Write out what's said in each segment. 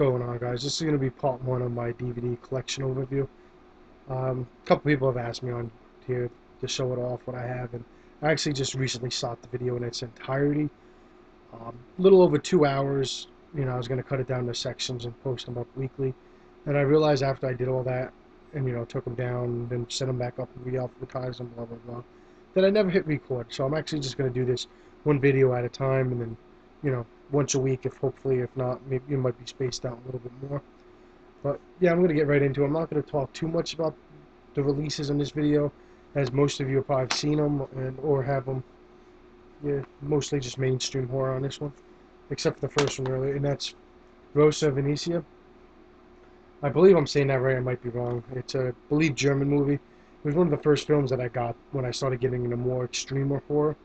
going on, guys? This is going to be part one of my DVD collection overview. A couple people have asked me on here to show it off what I have, and I actually just recently shot the video in its entirety. A little over 2 hours. You know, I was going to cut it down to sections and post them up weekly, and I realized after I did all that and took them down, then sent them back up and re-alphabetized them, blah blah blah, that I never hit record. So I'm actually just going to do this one video at a time, and then once a week, if not, maybe it might be spaced out a little bit more. But yeah, I'm going to get right into it. I'm not going to talk too much about the releases in this video, as most of you have probably seen them or have them. Yeah, mostly just mainstream horror on this one, except for the first one earlier, and that's Rosa Venezia. I believe I'm saying that right. I might be wrong. It's a, I believe, German movie. It was one of the first films that I got when I started getting into more extreme horror.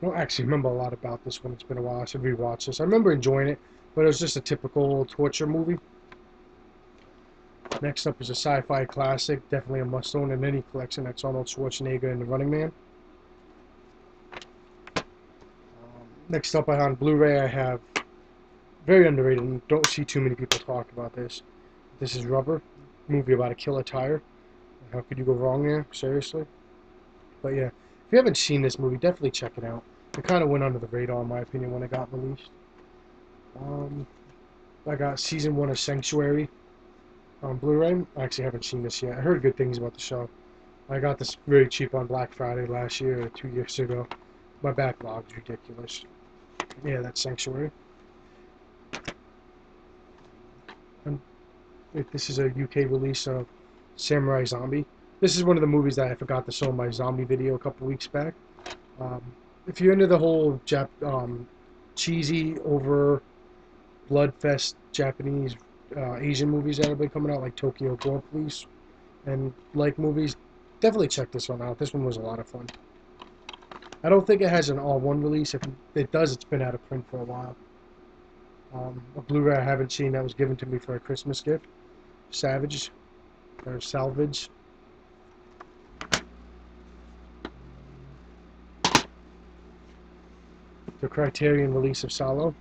I don't actually remember a lot about this one. It's been a while. I should rewatch this. I remember enjoying it, but it was just a typical torture movie. Next up is a sci-fi classic, definitely a must-own in any collection. That's Arnold Schwarzenegger and The Running Man. Next up on Blu-ray, I have very underrated, and don't see too many people talk about this. This is Rubber, movie about a killer tire. How could you go wrong there? Seriously. But yeah, if you haven't seen this movie, definitely check it out. It kind of went under the radar, in my opinion, when it got released. I got season 1 of Sanctuary on Blu-ray. I actually haven't seen this yet. I heard good things about the show. I got this very cheap on Black Friday last year or 2 years ago. My backlog's ridiculous. Yeah, that's Sanctuary. And this is a UK release of Samurai Zombie. This is one of the movies that I forgot to show in my zombie video a couple weeks back. If you're into the whole cheesy, over bloodfest Japanese Asian movies that have been coming out, like Tokyo Gore Police and like movies, definitely check this one out. This one was a lot of fun. I don't think it has an all-one release. If it does, it's been out of print for a while. A Blu-ray I haven't seen that was given to me for a Christmas gift. Salvage. The Criterion release of Salo.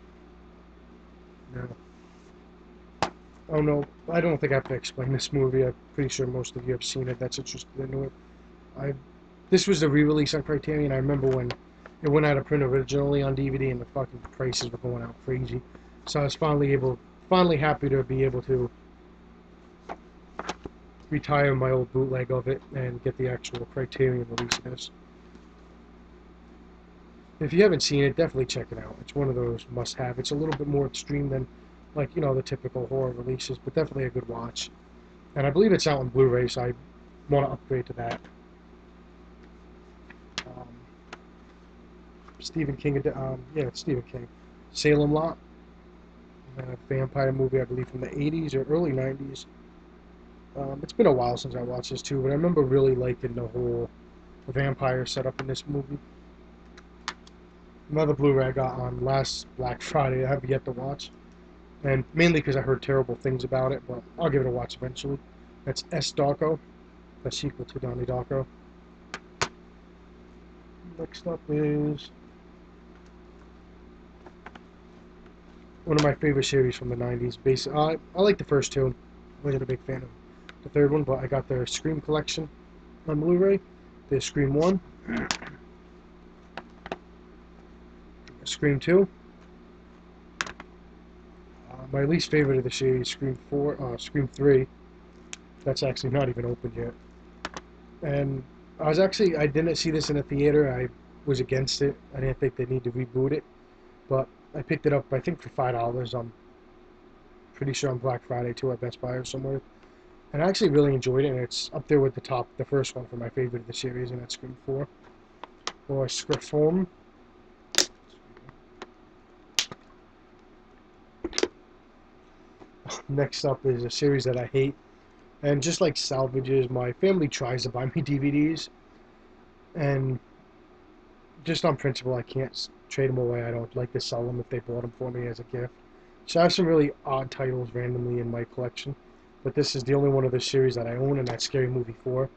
No. Oh no, I don't think I have to explain this movie. I'm pretty sure most of you have seen it that's interested in it. This was the re-release on Criterion. I remember when it went out of print originally on DVD and the fucking prices were going out crazy. So I was finally happy to be able to retire my old bootleg of it and get the actual Criterion release of this. If you haven't seen it, definitely check it out. It's one of those must-have. It's a little bit more extreme than, like, the typical horror releases, but definitely a good watch. And I believe it's out on Blu-ray, so I want to upgrade to that. Stephen King, yeah, it's Stephen King. Salem Lot, a vampire movie, I believe, from the 80s or early 90s. It's been a while since I watched this, too, but I remember really liking the whole vampire setup in this movie. Another Blu-ray I got on last Black Friday I have yet to watch, and mainly because I heard terrible things about it, but I'll give it a watch eventually. That's S. Darko, the sequel to Donnie Darko. Next up is one of my favorite series from the 90s. I like the first two. I wasn't a big fan of the third one, but I got their Scream collection on Blu-ray. There's Scream 1. Scream 2. My least favorite of the series, Scream 3. That's actually not even open yet. And I didn't see this in a theater. I was against it. I didn't think they need to reboot it. But I picked it up, I think, for $5. I'm pretty sure on Black Friday, too, at Best Buy or somewhere. And I actually really enjoyed it, and it's up there with the first one for my favorite of the series, and that's Scream 4. Or Scriform. Next up is a series that I hate, and just like Salvages, my family tries to buy me DVDs, and just on principle, I can't trade them away. I don't like to sell them if they bought them for me as a gift. So I have some really odd titles randomly in my collection, but this is the only one of this series that I own, and that's Scary Movie 4.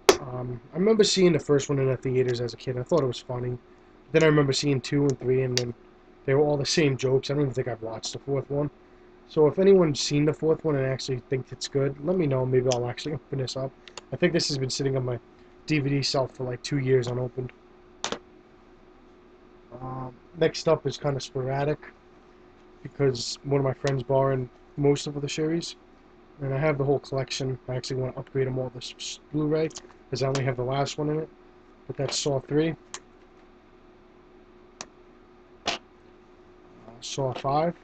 I remember seeing the first one in the theaters as a kid. I thought it was funny. Then I remember seeing 2 and 3, and then they were all the same jokes. I don't even think I've watched the fourth one. So if anyone's seen the fourth one and actually thinks it's good, let me know. Maybe I'll actually open this up. I think this has been sitting on my DVD shelf for like 2 years unopened. Next up is kind of sporadic because one of my friends borrowed most of the series, and I have the whole collection. I actually want to upgrade them all this Blu-ray because I only have the last one in it. But that's Saw 3, Saw 5,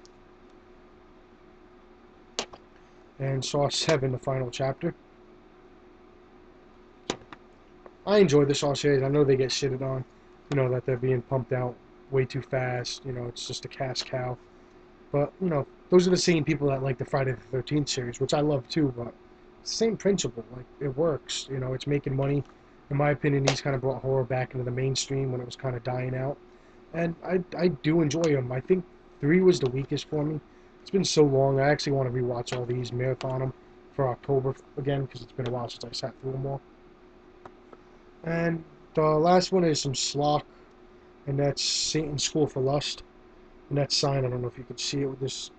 and Saw 7, the final chapter. I enjoy the Saw series. I know they get shitted on, you know, that they're being pumped out way too fast. You know, it's just a cash cow. But, you know, those are the same people that like the Friday the 13th series, which I love too, but same principle. Like, it works. You know, it's making money. In my opinion, these kind of brought horror back into the mainstream when it was kind of dying out. And I do enjoy them. I think 3 was the weakest for me. It's been so long. I actually want to rewatch all these, marathon them for October again, because it's been a while since I sat through them all. And the last one is some Slock, and that's Satan's School for Lust. And that's signed, I don't know if you can see it with this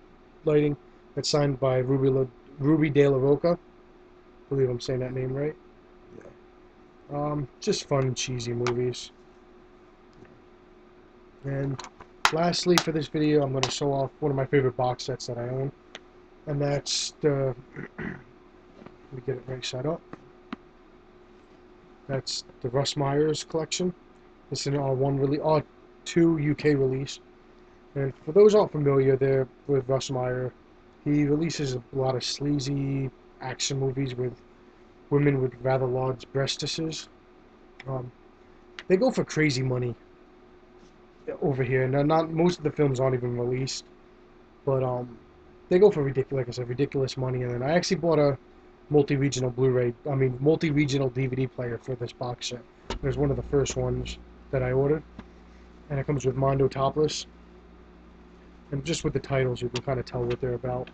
lighting, that's signed by Ruby De La Roca. I believe I'm saying that name right. Yeah. Just fun, cheesy movies. And lastly, for this video, I'm going to show off one of my favorite box sets that I own. And that's the... let me get it right side up. That's the Russ Myers collection. It's an R2 UK release. And for those aren't familiar there with Russ Meyer, he releases a lot of sleazy action movies with women with rather large breastises. They go for crazy money over here. And not most of the films aren't even released, but they go for ridiculous, like I said, ridiculous money. And then I actually bought a multi-regional multi-regional DVD player for this box set. It was one of the first ones that I ordered, and it comes with Mondo Topless. And just with the titles, you can kind of tell what they're about.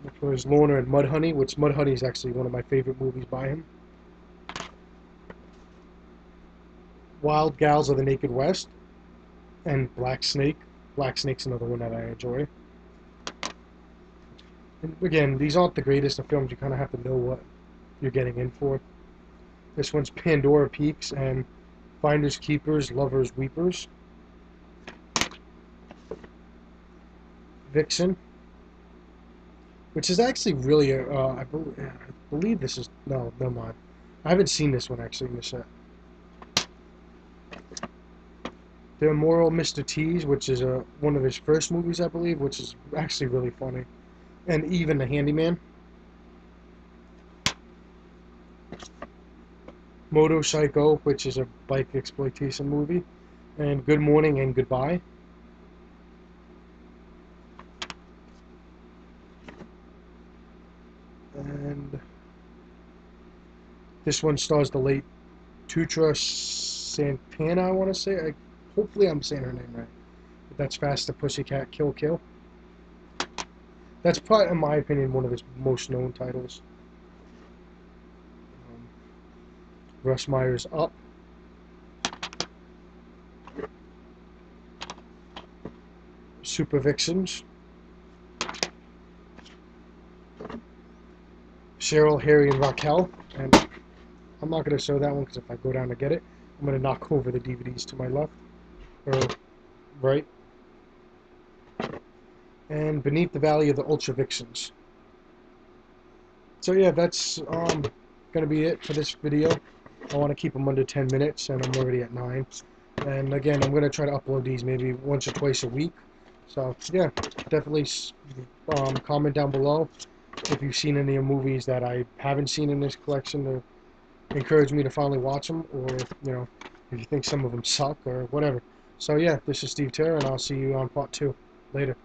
Which was Lorna and Mudhoney, which Mudhoney is actually one of my favorite movies by him. Wild Gals of the Naked West, and Black Snake. Black Snake's another one that I enjoy. And again, these aren't the greatest of films. You kind of have to know what you're getting in for. This one's Pandora Peaks and Finders Keepers, Lovers Weepers. Vixen, which is actually really I believe this is, no, never mind. I haven't seen this one actually in the set. The Immoral Mr. Tease, which is one of his first movies, I believe, which is actually really funny. And Even the Handyman. Moto Psycho, which is a bike exploitation movie. And Good Morning and Goodbye. And this one stars the late Tutra Santana, I want to say. Hopefully I'm saying her name right. But that's Faster Pussycat Kill Kill. That's probably, in my opinion, one of his most known titles. Russ Myers Up. Super Vixens. Cheryl, Harry, and Raquel. And I'm not going to show that one because if I go down to get it, I'm going to knock over the DVDs to my left. Or right. And Beneath the Valley of the Ultra Vixens. So yeah, that's going to be it for this video. I want to keep them under 10 minutes, and I'm already at 9. And again, I'm going to try to upload these maybe once or twice a week. So yeah, definitely comment down below if you've seen any of the movies that I haven't seen in this collection to encourage me to finally watch them, or you know, if you think some of them suck or whatever. So yeah, this is Steve Terra, and I'll see you on part 2 later.